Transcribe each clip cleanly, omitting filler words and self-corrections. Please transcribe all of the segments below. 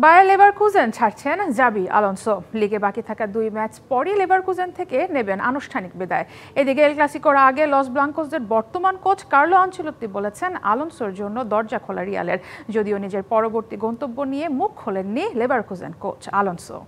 Bayer Leverkusen ছাড়ছেন Xabi Alonso. লিগে বাকি থাকা 2 ম্যাচ পরই লেভারকুজেন থেকে নেবেন আনুষ্ঠানিক বিদায়। এদিকে এল ক্লাসিকোর আগে লস ব্লাঙ্কোসদের বর্তমান কোচ কার্লো আনচেলত্তি বলেছেন আলোনসোর জন্য দরজা খোলা রিয়ালের, যদিও নিজের পরবর্তী গন্তব্য নিয়ে মুখ খোলেননি লেভারকুজেন কোচ আলোনসো।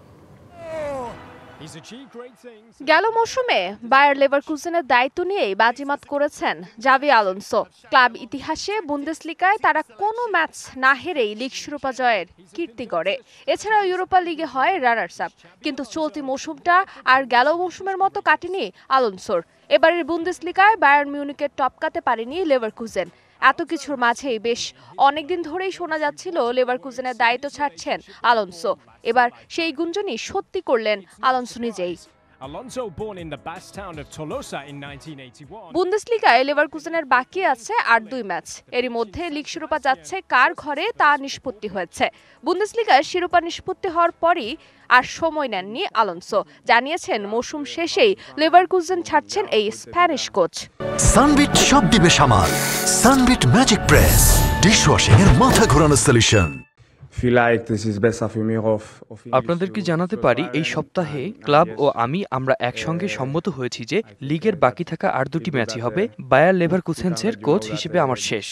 গেল মৌসুমে বায়ার লেভারকুজেনের দায়িত্ব নিয়েই বাজিমাত করেছেন জাবি আলোনসো। ক্লাব ইতিহাসে বুন্দেসলিগায় তারা কোনো ম্যাচ না হেরেই লিগ শিরোপা জয়ের কীর্তি গড়ে। এছাড়াও ইউরোপা লিগে হয় রানার্স আপ। কিন্তু চলতি মৌসুমটা আর গেল মৌসুমের মতো কাটেনি আলোনসোর। এবারের বুন্দেসলিগায় বায়ার্ন মিউনিখকে টপকাতে পারেনি লেভারকুজেন। এত কিছুর মাঝেই বেশ অনেকদিন ধরেই শোনা যাচ্ছিল লেভারকুজেনের দায়িত্ব ছাড়ছেন আলোনসো। এবার সেই গুঞ্জনই সত্যি করলেন আলোনসো নিজেই। বুন্দেসলিগায় লেভারকুজেনের বাকি আছে আর 2 ম্যাচ। এরই মধ্যে লিগ শিরোপা যাচ্ছে কার ঘরে তা নিষ্পত্তি হয়েছে। বুন্দেসলিগায় শিরোপা নিষ্পত্তি হওয়ার পরই আর সময় নেননি আলোনসো। জানিয়েছেন মৌসুম শেষেই লেভারকুজেন ছাড়ছেন এই স্প্যানিশ কোচ। সানবিট সব দিবে সামাল। সানবিট ম্যাজিক প্রেস ডিশওয়াশিং এর মাথা ঘোরানো সলিউশন। আপনাদেরকে জানাতে পারি, এই সপ্তাহে ক্লাব ও আমরা একসঙ্গে সম্মত হয়েছি যে লিগের বাকি থাকা আর 2টি ম্যাচই হবে বায়ার লেভারকুসেনের কোচ হিসেবে আমার শেষ।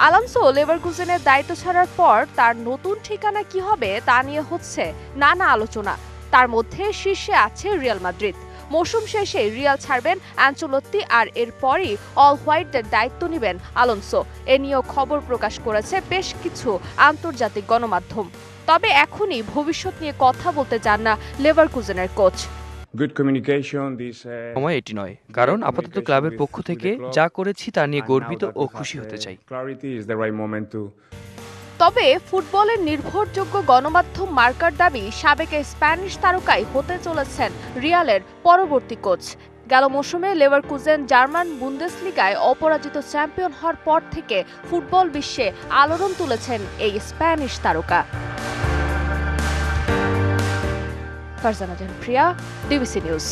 আলোনসো লেভারকুজেনের দায়িত্ব ছাড়ার পর তার নতুন ঠিকানা কি হবে তা নিয়ে হচ্ছে নানা আলোচনা। তার মধ্যে শীর্ষে আছে রিয়াল মাদ্রিদ। মৌসুম শেষে রিয়াল ছাড়বেন আনচেলত্তি, আর এরপরই অল হোয়াইটদের দায়িত্ব নেবেন আলোনসো। এ নিয়েও খবর প্রকাশ করেছে বেশ কিছু আন্তর্জাতিক গণমাধ্যম। তবে এখনই ভবিষ্যৎ নিয়ে কথা বলতে চান না লেভারকুজেনের কোচ। সময় এটি নয়, কারণ আপাতত ক্লাবের পক্ষ থেকে যা করেছি তা নিয়ে গর্বিত ও খুশি হতে চাই। তবে ফুটবলের নির্ভরযোগ্য গণমাধ্যম মার্কার দাবি সাবেক স্প্যানিশ তারকাই হতে চলেছেন রিয়ালের পরবর্তী কোচ। গেল মৌসুমে লেভারকুজেন জার্মান বুন্দেসলিগায় অপরাজিত চ্যাম্পিয়ন হওয়ার পর থেকে ফুটবল বিশ্বে আলোড়ন তুলেছেন এই স্প্যানিশ তারকা। ফারজানা জাহান প্রিয়া, ডিবিসি নিউজ।